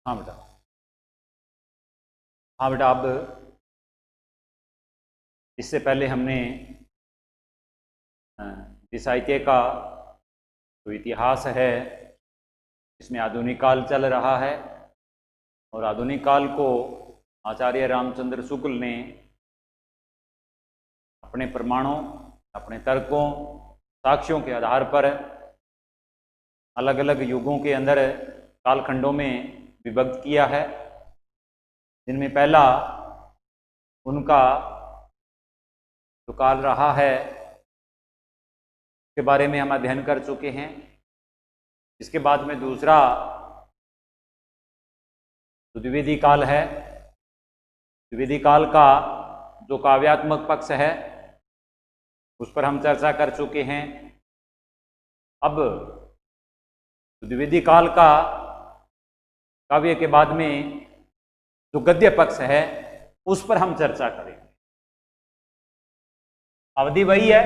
हाँ बेटा, हाँ बेटा, अब इससे पहले हमने साहित्य का जो इतिहास है, इसमें आधुनिक काल चल रहा है और आधुनिक काल को आचार्य रामचंद्र शुक्ल ने अपने प्रमाणों, अपने तर्कों, साक्ष्यों के आधार पर अलग अलग युगों के अंदर कालखंडों में विभक्त किया है, जिनमें पहला उनका जो काल रहा है के बारे में हम अध्ययन कर चुके हैं। इसके बाद में दूसरा जो द्विवेदी काल है, द्विवेदी काल का जो काव्यात्मक पक्ष है उस पर हम चर्चा कर चुके हैं। अब द्विवेदी काल का काव्य के बाद में जो गद्य पक्ष है उस पर हम चर्चा करेंगे। अवधि वही है,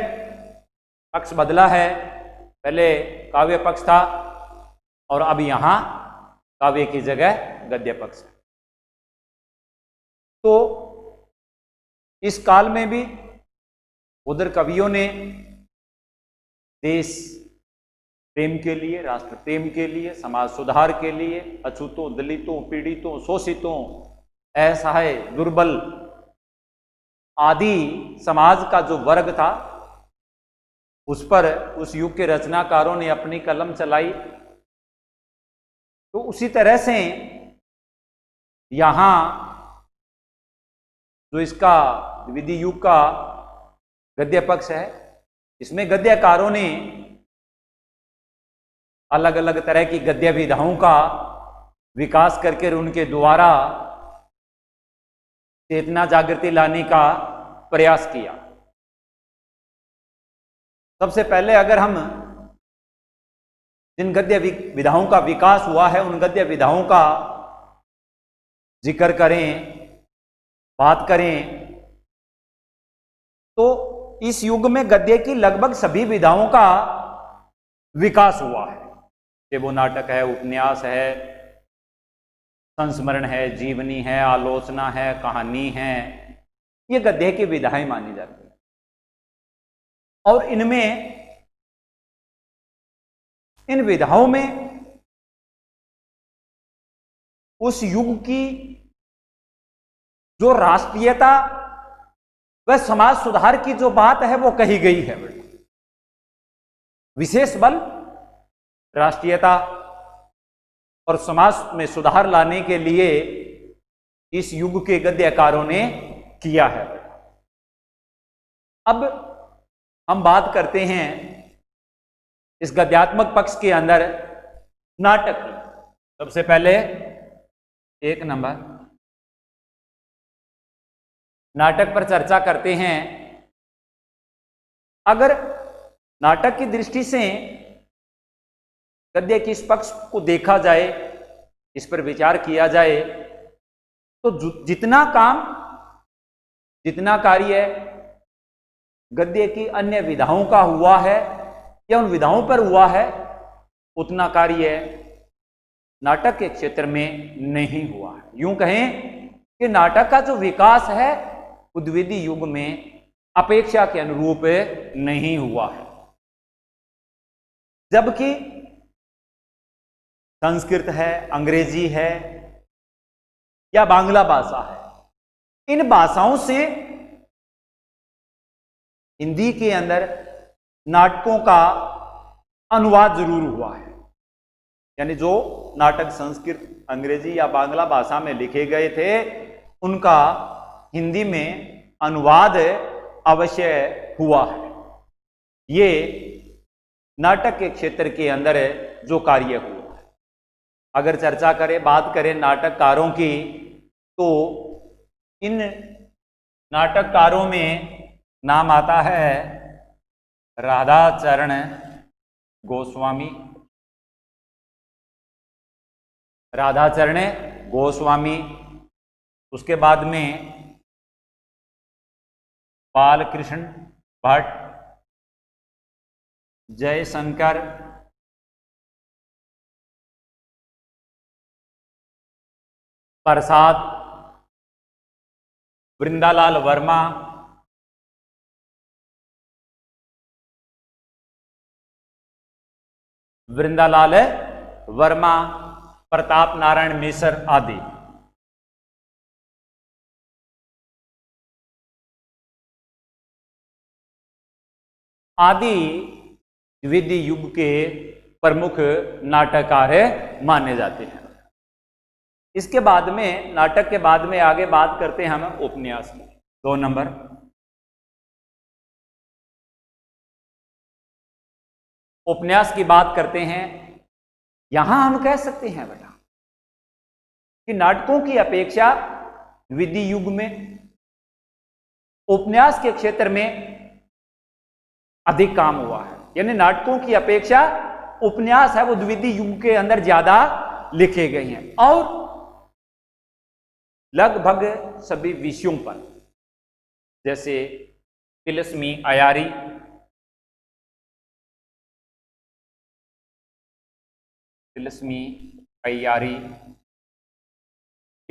पक्ष बदला है, पहले काव्य पक्ष था और अब यहां काव्य की जगह गद्य पक्ष है। तो इस काल में भी उधर कवियों ने देश प्रेम के लिए, राष्ट्र प्रेम के लिए, समाज सुधार के लिए, अछूतों, दलितों, पीड़ितों, शोषितों, असहाय, दुर्बल आदि समाज का जो वर्ग था उस पर उस युग के रचनाकारों ने अपनी कलम चलाई। तो उसी तरह से यहां जो इसका द्विवेदी युग का गद्य पक्ष है, इसमें गद्यकारों ने अलग अलग तरह की गद्य विधाओं का विकास करके उनके द्वारा चेतना जागृति लाने का प्रयास किया। सबसे पहले अगर हम जिन गद्य विधाओं का विकास हुआ है उन गद्य विधाओं का जिक्र करें, बात करें, तो इस युग में गद्य की लगभग सभी विधाओं का विकास हुआ है। चाहे वो नाटक है, उपन्यास है, संस्मरण है, जीवनी है, आलोचना है, कहानी है, ये गद्य की विधाएं मानी जाती हैं। और इनमें, इन विधाओं में उस युग की जो राष्ट्रीयता व समाज सुधार की जो बात है वो कही गई है। विशेष बल राष्ट्रीयता और समाज में सुधार लाने के लिए इस युग के गद्यकारों ने किया है। अब हम बात करते हैं इस गद्यात्मक पक्ष के अंदर नाटक की। सबसे पहले एक नंबर नाटक पर चर्चा करते हैं। अगर नाटक की दृष्टि से गद्य के इस पक्ष को देखा जाए, इस पर विचार किया जाए, तो जितना काम, जितना कार्य गद्य की अन्य विधाओं का हुआ है या उन विधाओं पर हुआ है, उतना कार्य नाटक के क्षेत्र में नहीं हुआ है। यूं कहें कि नाटक का जो विकास है द्विवेदी युग में अपेक्षा के अनुरूप नहीं हुआ है। जबकि संस्कृत है, अंग्रेजी है या बांग्ला भाषा है, इन भाषाओं से हिंदी के अंदर नाटकों का अनुवाद जरूर हुआ है। यानी जो नाटक संस्कृत, अंग्रेजी या बांग्ला भाषा में लिखे गए थे उनका हिंदी में अनुवाद अवश्य हुआ है। ये नाटक के क्षेत्र के अंदर जो कार्य हुआ है। अगर चर्चा करें, बात करें नाटककारों की, तो इन नाटककारों में नाम आता है राधाचरण गोस्वामी, राधाचरण गोस्वामी, उसके बाद में बालकृष्ण भट्ट, जयशंकर, प्रसाद, वृंदालाल वर्मा, वृंदालाल वर्मा, प्रताप नारायण मिश्र आदि। आदि द्वितीय युग के प्रमुख नाटककार माने जाते हैं। इसके बाद में, नाटक के बाद में आगे बात करते हैं हम उपन्यास की। 2 नंबर, उपन्यास की बात करते हैं। यहां हम कह सकते हैं बेटा कि नाटकों की अपेक्षा द्वितीय युग में उपन्यास के क्षेत्र में अधिक काम हुआ है। यानी नाटकों की अपेक्षा उपन्यास है वो द्वितीय युग के अंदर ज्यादा लिखे गए हैं, और लगभग सभी विषयों पर, जैसे तिलस्मी अयारी, तिलस्मी अय्यारी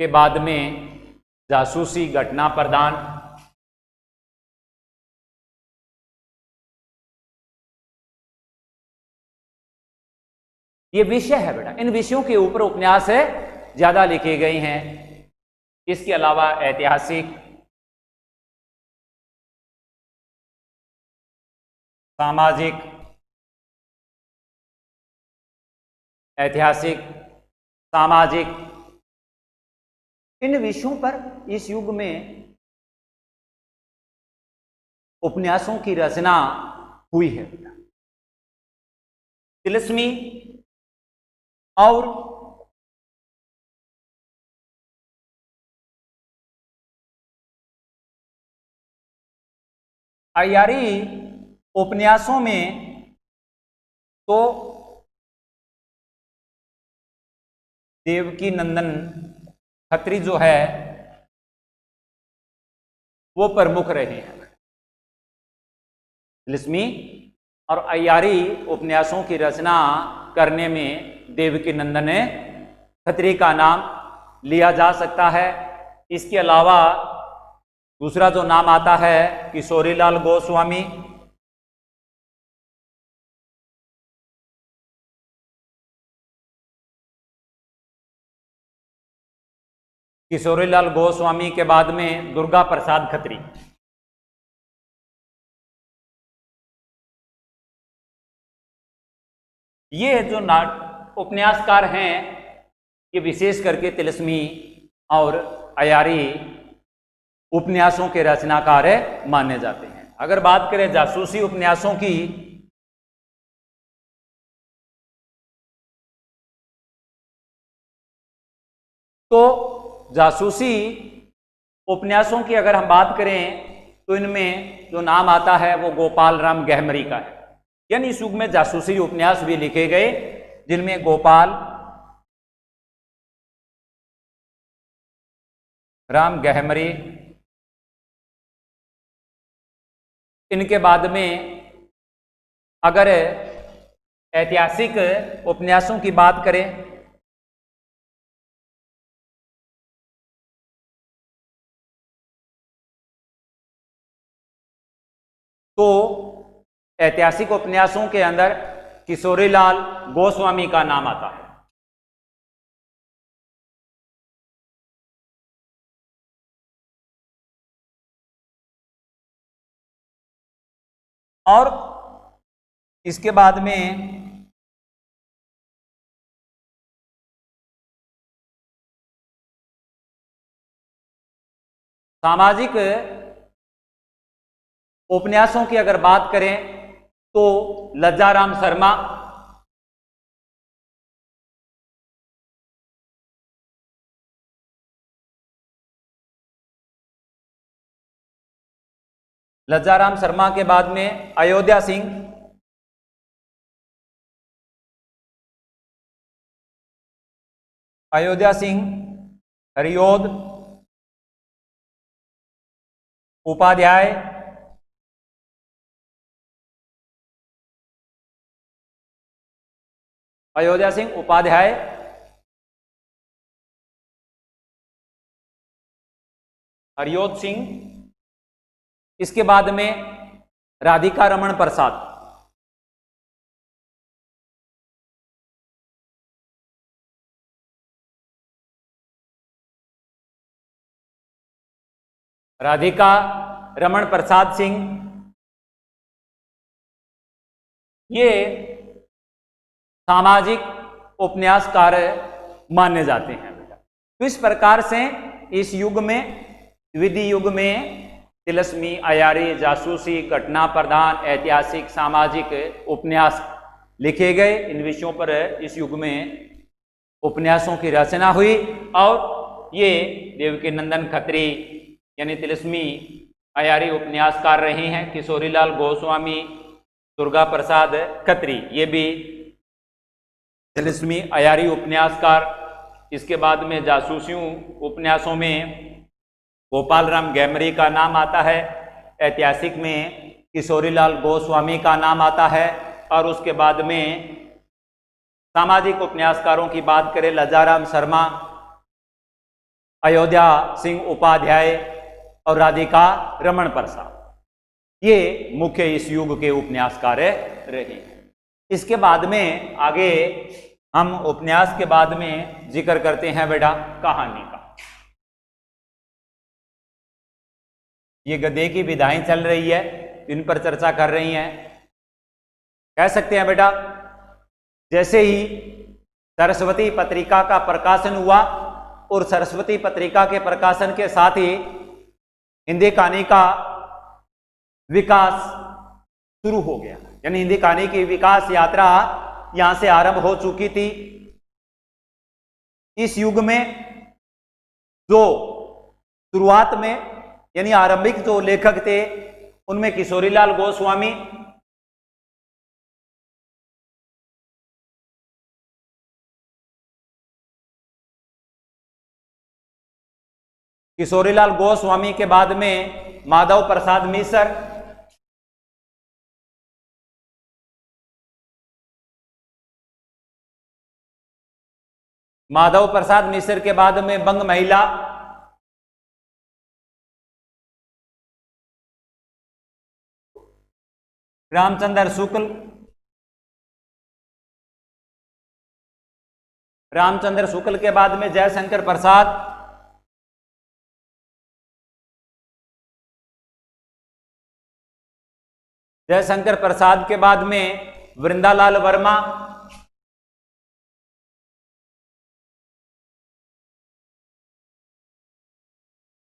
के बाद में जासूसी घटना प्रदान, ये विषय है बेटा। इन विषयों के ऊपर उपन्यास ज्यादा लिखे गए हैं। इसके अलावा ऐतिहासिक, सामाजिक, ऐतिहासिक, सामाजिक, इन विषयों पर इस युग में उपन्यासों की रचना हुई है। तिलस्मी और अय्यारी उपन्यासों में तो देवकी नंदन खत्री जो है वो प्रमुख रहे हैं। तिलस्मी और अय्यारी उपन्यासों की रचना करने में देवकी नंदन खत्री का नाम लिया जा सकता है। इसके अलावा दूसरा जो नाम आता है किशोरीलाल गोस्वामी, किशोरीलाल गोस्वामी के बाद में दुर्गा प्रसाद खत्री। ये जो उपन्यासकार हैं ये विशेष करके तिलस्मी और अय्यारी उपन्यासों के रचनाकार माने जाते हैं। अगर बात करें जासूसी उपन्यासों की, तो जासूसी उपन्यासों की अगर हम बात करें तो इनमें जो नाम आता है वो गोपाल राम गहमरी का है। यानी इस युग में जासूसी उपन्यास भी लिखे गए जिनमें गोपाल राम गहमरी, इनके बाद में अगर ऐतिहासिक उपन्यासों की बात करें तो ऐतिहासिक उपन्यासों के अंदर किशोरीलाल गोस्वामी का नाम आता है। और इसके बाद में सामाजिक उपन्यासों की अगर बात करें तो लज्जाराम शर्मा, लज्जाराम शर्मा के बाद में अयोध्या सिंह, अयोध्या सिंह, हरिओद उपाध्याय, अयोध्या सिंह उपाध्याय, हरिओत सिंह, इसके बाद में राधिका रमण प्रसाद। राधिका रमण प्रसाद सिंह ये सामाजिक उपन्यासकार माने जाते हैं बेटा। तो इस प्रकार से इस युग में, द्वितीय युग में तिलस्मी, अयारी, जासूसी, घटना प्रधान, ऐतिहासिक, सामाजिक उपन्यास लिखे गए। इन विषयों पर इस युग में उपन्यासों की रचना हुई और ये देवकीनंदन खत्री यानी तिलस्मी अयारी उपन्यासकार रहे हैं। किशोरीलाल गोस्वामी, दुर्गा प्रसाद खत्री ये भी तिलस्मी अयारी उपन्यासकार। इसके बाद में जासूसियों उपन्यासों में गोपाल राम गैमरी का नाम आता है। ऐतिहासिक में किशोरीलाल गोस्वामी का नाम आता है। और उसके बाद में सामाजिक उपन्यासकारों की बात करें, लजाराम शर्मा, अयोध्या सिंह उपाध्याय और राधिका रमण प्रसाद, ये मुख्य इस युग के उपन्यासकार रहे। इसके बाद में आगे हम उपन्यास के बाद में जिक्र करते हैं बेटा कहानी का। ये गद्य की विधाएं चल रही है, इन पर चर्चा कर रही हैं। कह सकते हैं बेटा जैसे ही सरस्वती पत्रिका का प्रकाशन हुआ और सरस्वती पत्रिका के प्रकाशन के साथ ही हिंदी कहानी का विकास शुरू हो गया, यानी हिंदी कहानी की विकास यात्रा यहां से आरंभ हो चुकी थी। इस युग में जो शुरुआत में यानी आरंभिक जो लेखक थे उनमें किशोरीलाल गोस्वामी, किशोरीलाल गोस्वामी के बाद में माधव प्रसाद मिश्र, माधव प्रसाद मिश्र के बाद में बंग महिला, रामचंद्र शुक्ल, रामचंद्र शुक्ल के बाद में जयशंकर प्रसाद, जयशंकर प्रसाद के बाद में वृंदालाल वर्मा,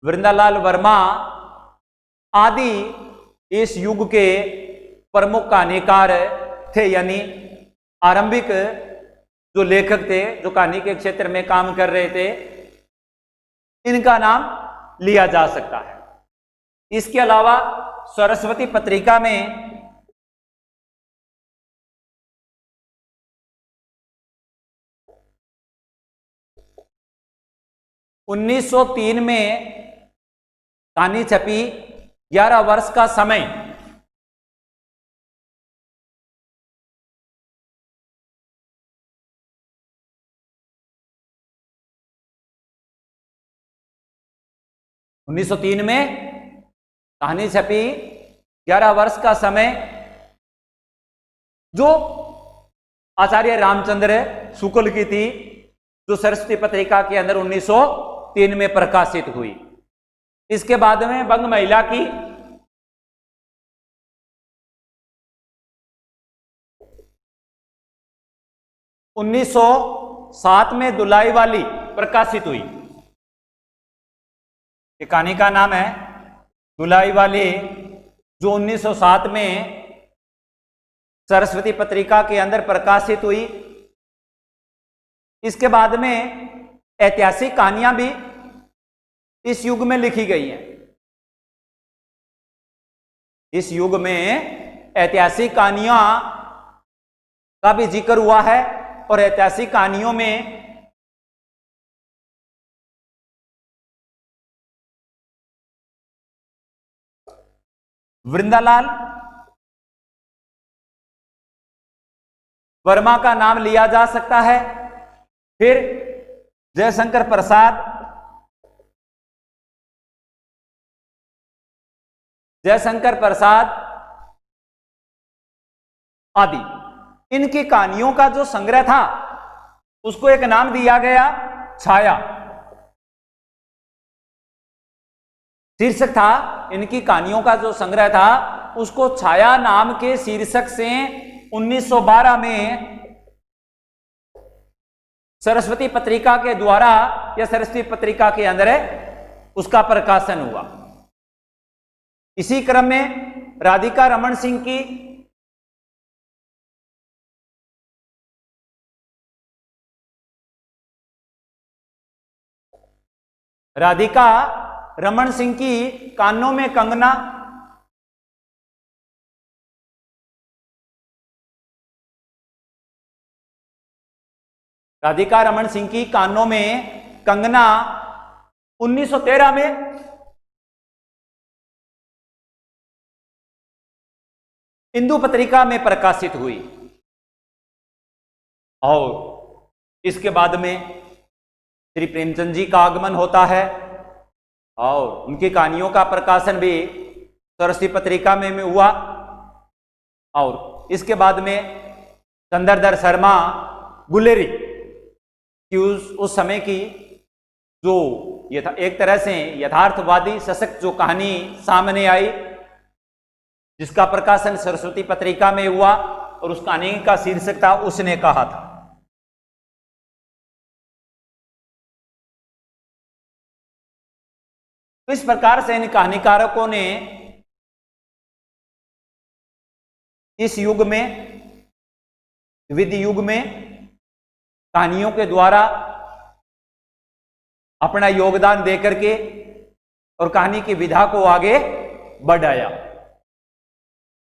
वृंदालाल वर्मा आदि इस युग के प्रमुख कहानीकार थे, यानी आरंभिक जो लेखक थे जो कहानी के क्षेत्र में काम कर रहे थे, इनका नाम लिया जा सकता है। इसके अलावा सरस्वती पत्रिका में (1903) में कहानी छपी 11 वर्ष का समय। उन्नीस सौ 3 में कहानी छपी 11 वर्ष का समय, जो आचार्य रामचंद्र शुक्ल की थी, जो सरस्वती पत्रिका के अंदर 1903 में प्रकाशित हुई। इसके बाद में बंग महिला की 1907 में दुलाई वाली प्रकाशित हुई। कहानी का नाम है दुलाई वाली, जो 1907 में सरस्वती पत्रिका के अंदर प्रकाशित हुई। इसके बाद में ऐतिहासिक कहानियां भी इस युग में लिखी गई हैं। इस युग में ऐतिहासिक कहानियां का भी जिक्र हुआ है और ऐतिहासिक कहानियों में वृंदालाल वर्मा का नाम लिया जा सकता है। फिर जयशंकर प्रसाद, जयशंकर प्रसाद आदि, इनकी कहानियों का जो संग्रह था उसको एक नाम दिया गया छाया। शीर्षक था इनकी कहानियों का जो संग्रह था उसको छाया नाम के शीर्षक से 1912 में सरस्वती पत्रिका के द्वारा या सरस्वती पत्रिका के अंदर उसका प्रकाशन हुआ। इसी क्रम में राधिका रमन सिंह की कानों में कंगना, राधिका रमन सिंह की कानों में कंगना 1913 में हिंदू पत्रिका में प्रकाशित हुई। और इसके बाद में श्री प्रेमचंद जी का आगमन होता है और उनकी कहानियों का प्रकाशन भी सरस्वती पत्रिका में हुआ। और इसके बाद में चंद्रधर शर्मा गुलेरी की उस समय की जो एक तरह से यथार्थवादी सशक्त जो कहानी सामने आई, जिसका प्रकाशन सरस्वती पत्रिका में हुआ और उस कहानी का शीर्षक था उसने कहा था। तो इस प्रकार से इन कहानीकारकों ने इस युग में, विविध युग में कहानियों के द्वारा अपना योगदान देकर के और कहानी की विधा को आगे बढ़ाया।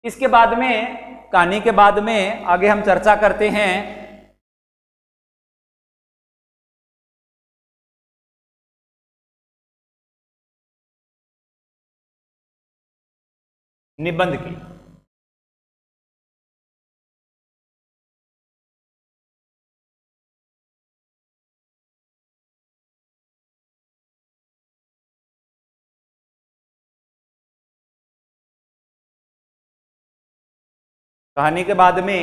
इसके बाद में, कहानी के बाद में आगे हम चर्चा करते हैं निबंध की। कहानी के बाद में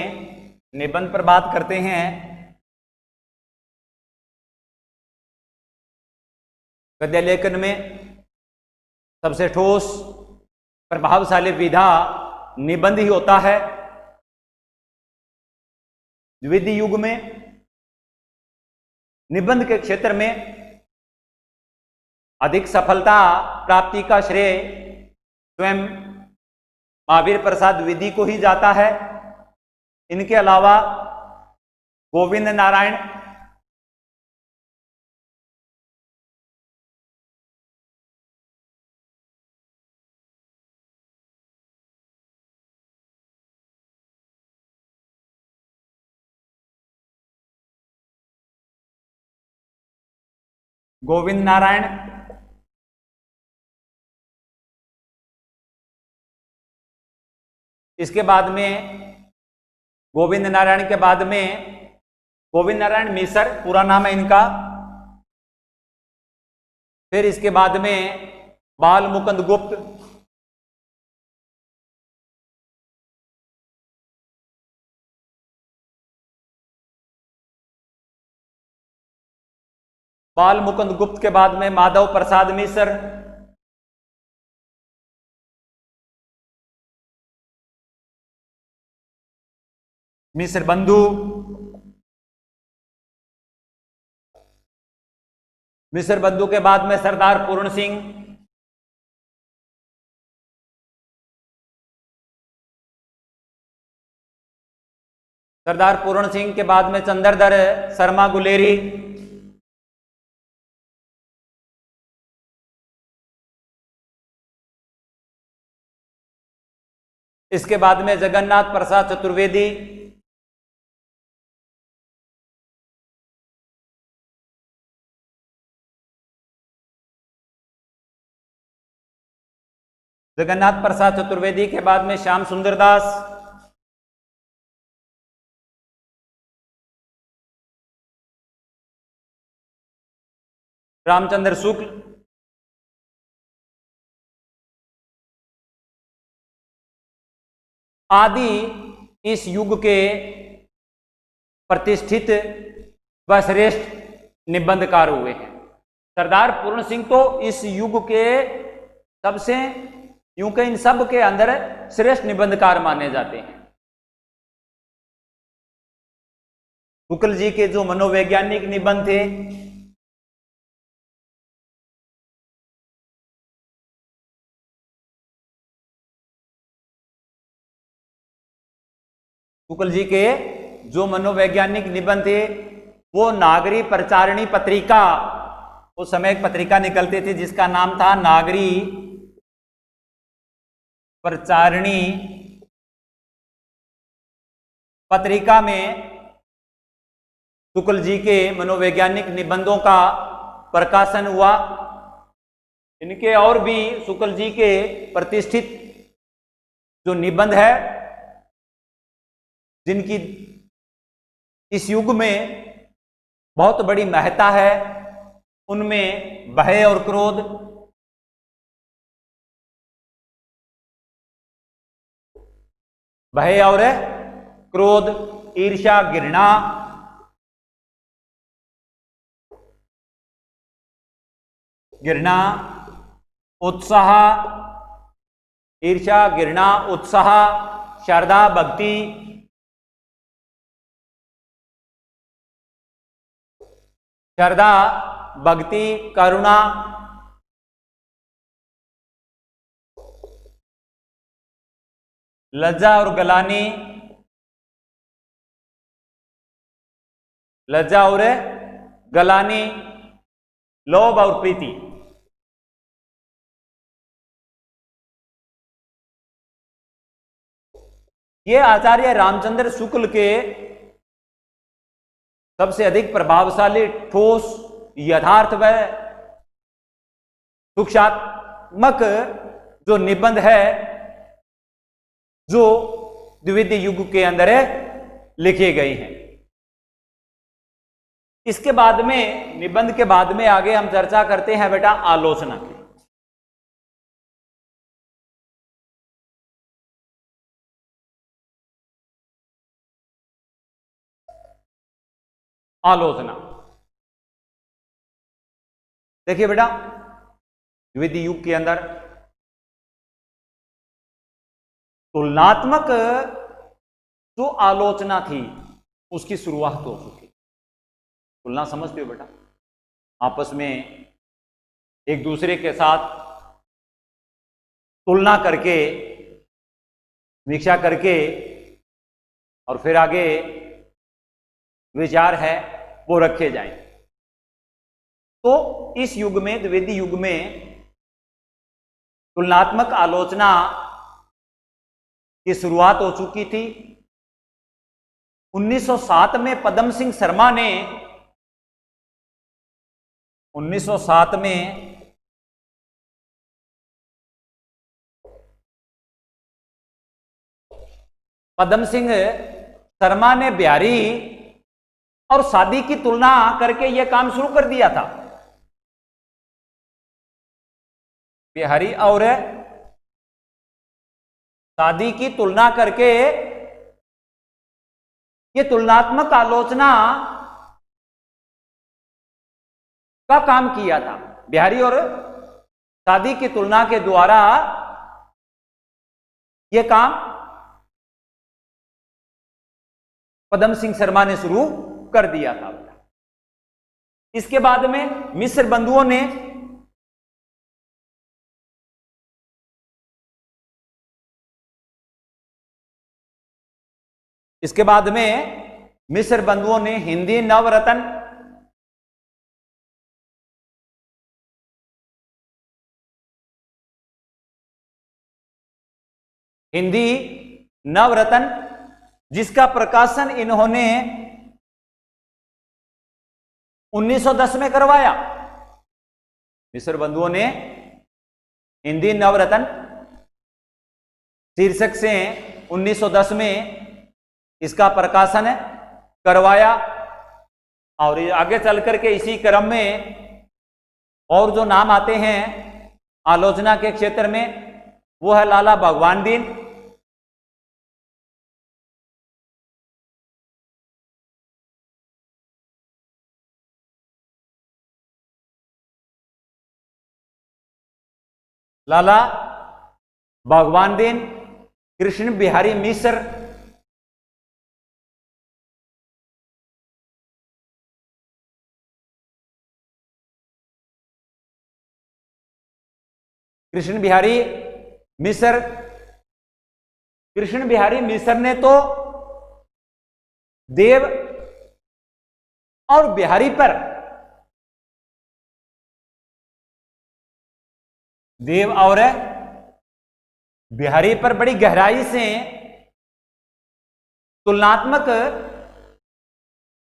निबंध पर बात करते हैं। गद्य लेखन में सबसे ठोस प्रभावशाली विधा निबंध ही होता है। द्वितीय युग में निबंध के क्षेत्र में अधिक सफलता प्राप्ति का श्रेय स्वयं महावीर प्रसाद द्विवेदी को ही जाता है। इनके अलावा गोविंद नारायण, गोविंद नारायण, इसके बाद में गोविंद नारायण के बाद में गोविंद नारायण मिसर पूरा नाम है इनका। फिर इसके बाद में बाल मुकुंद गुप्त, बाल मुकुंद गुप्त के बाद में माधव प्रसाद मिसर, मिश्र बंधु, मिश्र बंधु के बाद में सरदार पूर्ण सिंह, सरदार पूर्ण सिंह के बाद में चंद्रधर शर्मा गुलेरी, इसके बाद में जगन्नाथ प्रसाद चतुर्वेदी, जगन्नाथ प्रसाद चतुर्वेदी के बाद में श्याम सुंदर दास, रामचंद्र शुक्ल, आदि इस युग के प्रतिष्ठित व श्रेष्ठ निबंधकार हुए हैं। सरदार पूर्ण सिंह तो इस युग के सबसे, यूं के इन सब के अंदर श्रेष्ठ निबंधकार माने जाते हैं। शुक्ल जी के जो मनोवैज्ञानिक निबंध थे, शुक्ल जी के जो मनोवैज्ञानिक निबंध थे वो नागरी प्रचारिणी पत्रिका, उस समय एक पत्रिका निकलती थी जिसका नाम था नागरी प्रचारिणी पत्रिका में शुक्ल जी के मनोवैज्ञानिक निबंधों का प्रकाशन हुआ। इनके और भी शुक्ल जी के प्रतिष्ठित जो निबंध है जिनकी इस युग में बहुत बड़ी महत्ता है, उनमें भय और क्रोध, भय और क्रोध, ईर्ष्या, घृणा, उत्साह, ईर्ष्या, घृणा, उत्साह, श्रद्धा, भक्ति, करुणा, लज्जा और गलानी, लोभ और प्रीति। ये आचार्य रामचंद्र शुक्ल के सबसे अधिक प्रभावशाली, ठोस, यथार्थ व सूक्ष्मात्मक जो निबंध है जो द्वितीय युग के अंदर लिखे गए हैं। इसके बाद में, निबंध के बाद में आगे हम चर्चा करते हैं बेटा आलोचना की। आलोचना देखिए बेटा, द्वितीय युग के अंदर तुलनात्मक जो आलोचना थी उसकी शुरुआत हो चुकी। तुलना समझते हो बेटा? आपस में एक दूसरे के साथ तुलना करके, समीक्षा करके और फिर आगे विचार है वो रखे जाएं। तो इस युग में, द्वितीय युग में तुलनात्मक आलोचना की शुरुआत हो चुकी थी। 1907 में पद्म सिंह शर्मा ने 1907 में पद्म सिंह शर्मा ने बिहारी और सादी की तुलना करके यह काम शुरू कर दिया था। बिहारी और सादी की तुलना करके ये तुलनात्मक आलोचना का काम किया था। बिहारी और सादी की तुलना के द्वारा यह काम पद्म सिंह शर्मा ने शुरू कर दिया था। इसके बाद में मिश्र बंधुओं ने हिंदी नवरत्न, जिसका प्रकाशन इन्होंने 1910 में करवाया। मिश्र बंधुओं ने हिंदी नवरत्न शीर्षक से 1910 में इसका प्रकाशन करवाया। और आगे चल करके इसी क्रम में और जो नाम आते हैं आलोचना के क्षेत्र में वो है लाला भगवान दीन, लाला भगवान दीन, कृष्ण बिहारी मिश्र, कृष्ण बिहारी मिश्र। कृष्ण बिहारी मिश्र ने तो देव और बिहारी पर, देव और बिहारी पर बड़ी गहराई से तुलनात्मक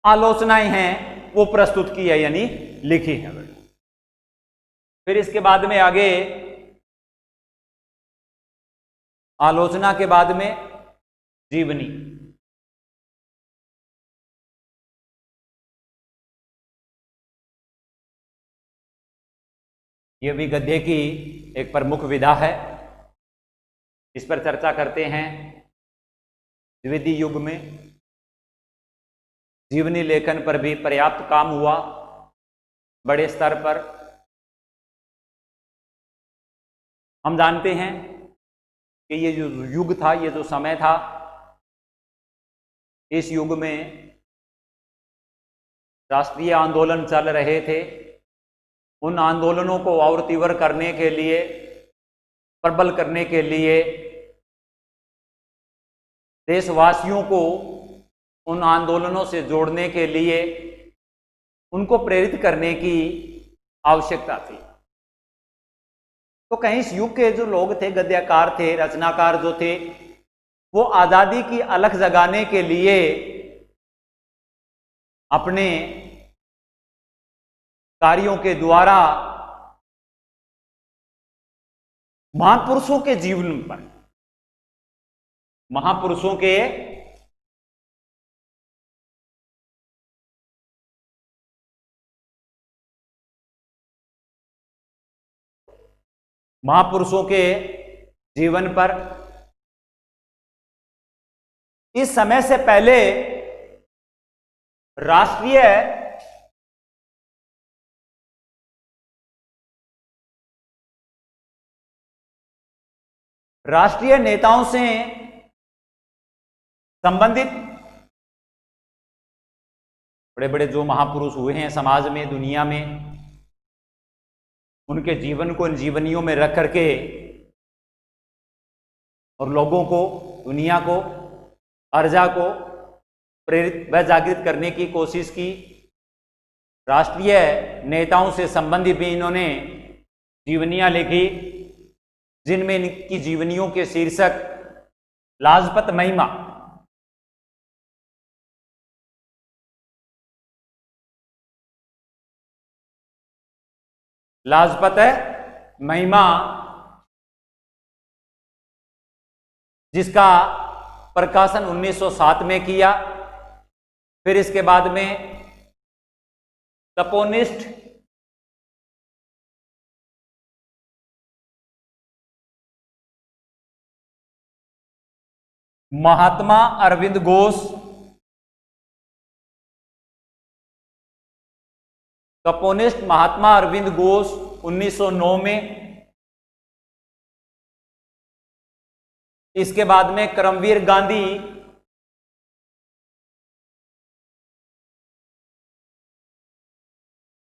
आलोचनाएं हैं वो प्रस्तुत की है, यानी लिखी है। फिर इसके बाद में आगे आलोचना के बाद में जीवनी। यह भी गद्य की एक प्रमुख विधा है। इस पर चर्चा करते हैं। द्विवेदी युग में जीवनी लेखन पर भी पर्याप्त काम हुआ बड़े स्तर पर। हम जानते हैं कि ये जो युग था, ये जो समय था, इस युग में राष्ट्रीय आंदोलन चल रहे थे। उन आंदोलनों को और तीव्र करने के लिए, प्रबल करने के लिए, देशवासियों को उन आंदोलनों से जोड़ने के लिए, उनको प्रेरित करने की आवश्यकता थी। तो कहीं इस युग के जो लोग थे, गद्यकार थे, रचनाकार जो थे, वो आजादी की अलख जगाने के लिए अपने कार्यों के द्वारा महापुरुषों के जीवन पर, महापुरुषों के जीवन पर, इस समय से पहले राष्ट्रीय नेताओं से संबंधित बड़े बड़े जो महापुरुष हुए हैं समाज में, दुनिया में, उनके जीवन को इन जीवनियों में रख करके और लोगों को, दुनिया को, अर्जा को प्रेरित व जागृत करने की कोशिश की। राष्ट्रीय नेताओं से संबंधित भी इन्होंने जीवनियां लिखी, जिनमें इनकी जीवनियों के शीर्षक लाजपत महिमा, लाजपत महिमा, जिसका प्रकाशन 1907 में किया। फिर इसके बाद में तपोनिष्ठ, महात्मा अरविंद घोष, तपोनिष्ठ महात्मा अरविंद घोष 1909 में। इसके बाद में करमवीर गांधी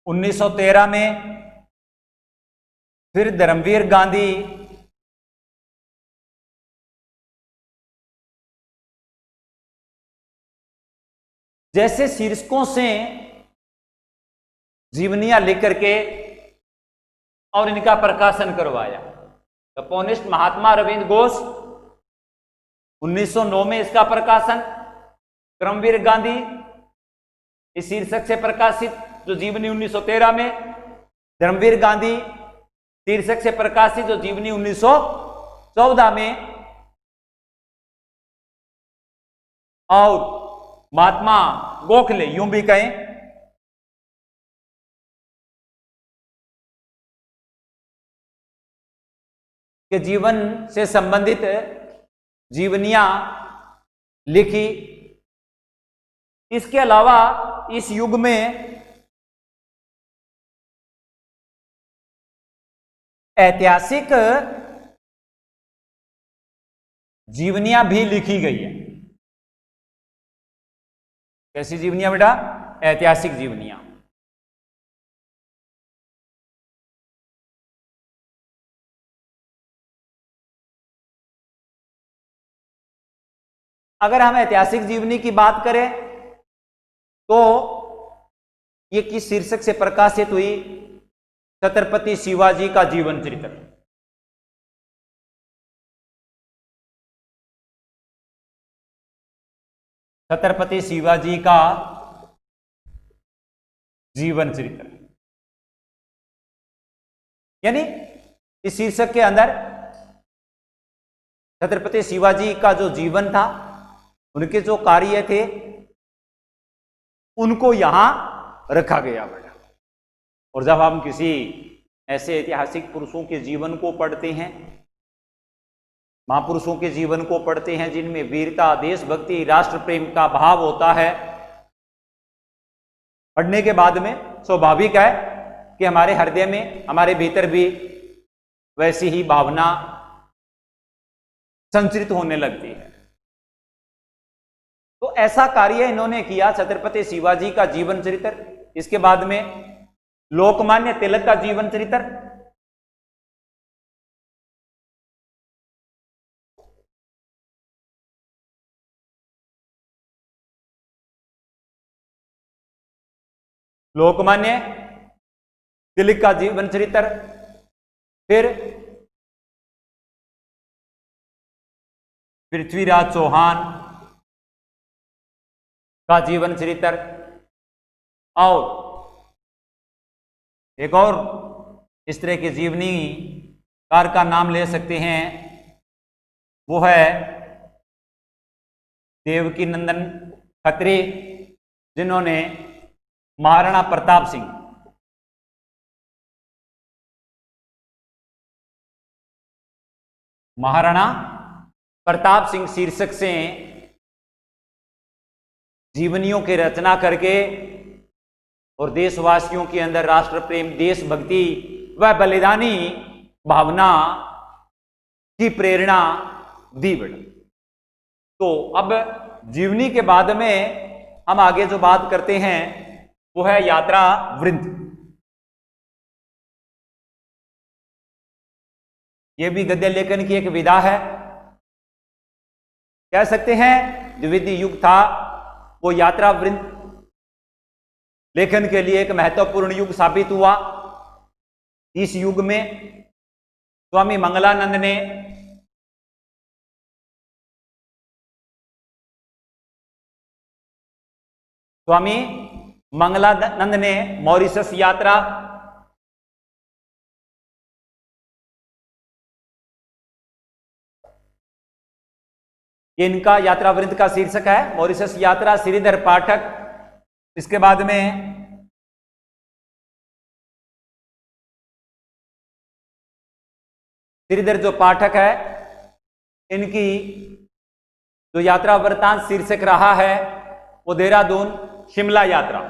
1913 में। फिर धर्मवीर गांधी जैसे शीर्षकों से जीवनियां लिख करके और इनका प्रकाशन करवाया। तपोनिष्ठ महात्मा अरविंद घोष 1909 में इसका प्रकाशन, करमवीर गांधी इस शीर्षक से प्रकाशित जो जीवनी 1913 में, धर्मवीर गांधी शीर्षक से प्रकाशित जो जीवनी 1914 में, और महात्मा गोखले, यूं भी कहें के जीवन से संबंधित जीवनियां लिखी। इसके अलावा इस युग में ऐतिहासिक जीवनियां भी लिखी गई है। कैसी जीवनियां बेटा? ऐतिहासिक जीवनियां। अगर हम ऐतिहासिक जीवनी की बात करें तो ये किस शीर्षक से प्रकाशित हुई? छत्रपति शिवाजी का जीवन चरित्र। छत्रपति शिवाजी का जीवन चरित्र, यानी इस शीर्षक के अंदर छत्रपति शिवाजी का जो जीवन था, उनके जो कार्य थे, उनको यहां रखा गया बेटा। और जब हम किसी ऐसे ऐतिहासिक पुरुषों के जीवन को पढ़ते हैं, महापुरुषों के जीवन को पढ़ते हैं जिनमें वीरता, देशभक्ति, राष्ट्र प्रेम का भाव होता है, पढ़ने के बाद में स्वाभाविक है कि हमारे हृदय में, हमारे भीतर भी वैसी ही भावना संचरित होने लगती है। तो ऐसा कार्य इन्होंने किया, छत्रपति शिवाजी का जीवन चरित्र। इसके बाद में लोकमान्य तिलक का जीवन चरित्र, लोकमान्य तिलक का जीवन चरित्र, फिर पृथ्वीराज चौहान का जीवन चरित्र, और एक और इस तरह के जीवनी कार का नाम ले सकते हैं, वो है देवकी नंदन खत्री, जिन्होंने महाराणा प्रताप सिंह, महाराणा प्रताप सिंह शीर्षक से जीवनियों की रचना करके और देशवासियों के अंदर राष्ट्र प्रेम, देशभक्ति व बलिदानी भावना की प्रेरणा दी बेटा। तो अब जीवनी के बाद में हम आगे जो बात करते हैं वो है यात्रा वृंत। यह भी गद्य लेखन की एक विधा है, कह सकते हैं द्विविधि युग था वो यात्रा वृंत लेखन के लिए एक महत्वपूर्ण युग साबित हुआ। इस युग में स्वामी मंगलानंद ने मॉरिशस यात्रा, इनका यात्रा वृंत का शीर्षक है मॉरिशस यात्रा, श्रीधर पाठक। इसके बाद में श्रीधर जो पाठक है, इनकी जो यात्रा वृत्तांत शीर्षक रहा है वो देहरादून शिमला यात्रा।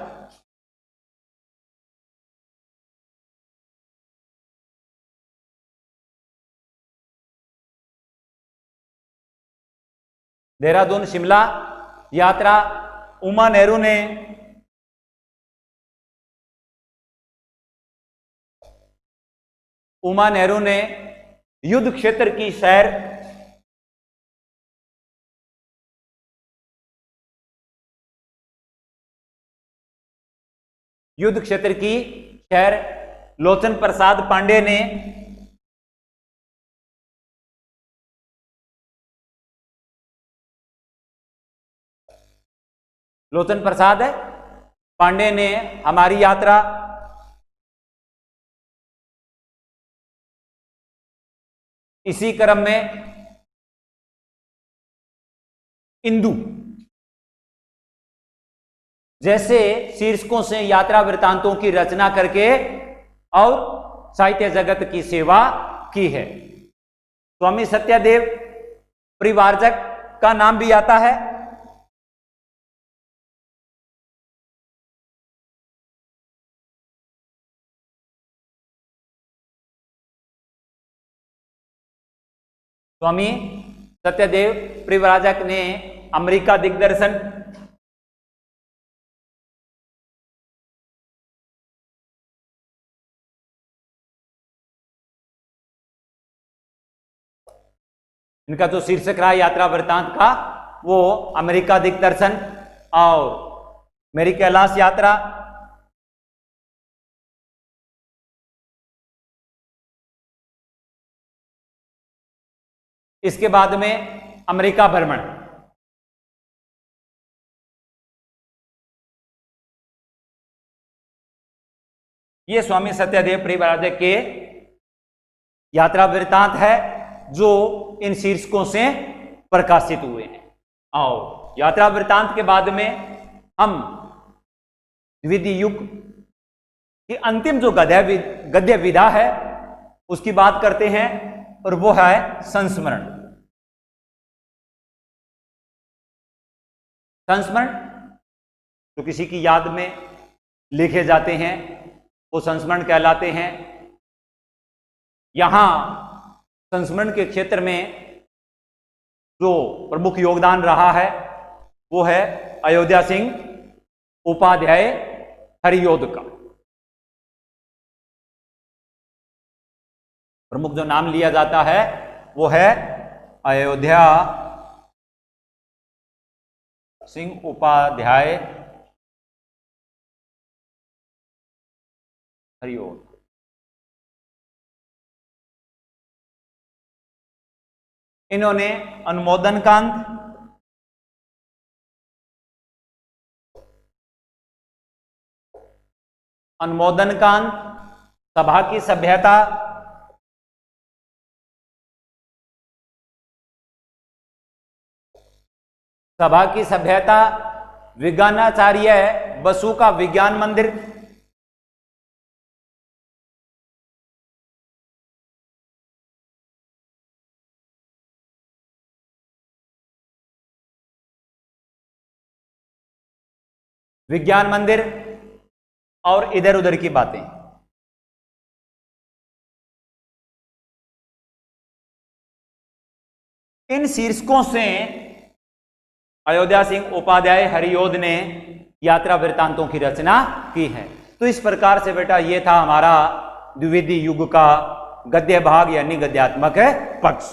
देहरादून शिमला यात्रा उमा नेहरू ने युद्ध क्षेत्र की सैर, युद्ध क्षेत्र की सैर लोचन प्रसाद पांडे ने हमारी यात्रा इसी क्रम में इंदु जैसे शीर्षकों से यात्रा वृत्तांतों की रचना करके और साहित्य जगत की सेवा की है। स्वामी सत्यदेव परिवारजक का नाम भी आता है। स्वामी सत्यदेव परिव्राजक ने अमेरिका दिग्दर्शन, इनका जो शीर्षक रहा यात्रा वृत्तांत का वो अमेरिका दिग्दर्शन और मेरी कैलाश यात्रा। इसके बाद में अमेरिका भ्रमण। ये स्वामी सत्यदेव परिव्राजक के यात्रा वृत्तांत है जो इन शीर्षकों से प्रकाशित हुए हैं। और यात्रा वृत्तांत के बाद में हम द्वितीय युग की अंतिम जो गद्य विधा है उसकी बात करते हैं, और वो है संस्मरण। संस्मरण जो किसी की याद में लिखे जाते हैं वो संस्मरण कहलाते हैं। यहां संस्मरण के क्षेत्र में जो प्रमुख योगदान रहा है वो है अयोध्या सिंह उपाध्याय हरियोध का। प्रमुख जो नाम लिया जाता है वो है अयोध्या सिंह उपाध्याय हरियोध। इन्होंने अनुमोदन कांड, सभा की सभ्यता, विज्ञानाचार्य बसु का विज्ञान मंदिर, और इधर उधर की बातें। इन शीर्षकों से अयोध्या सिंह उपाध्याय हरियोध ने यात्रा वृत्तांतों की रचना की है। तो इस प्रकार से बेटा ये था हमारा द्विवेदी युग का गद्य भाग यानी गद्यात्मक पक्ष।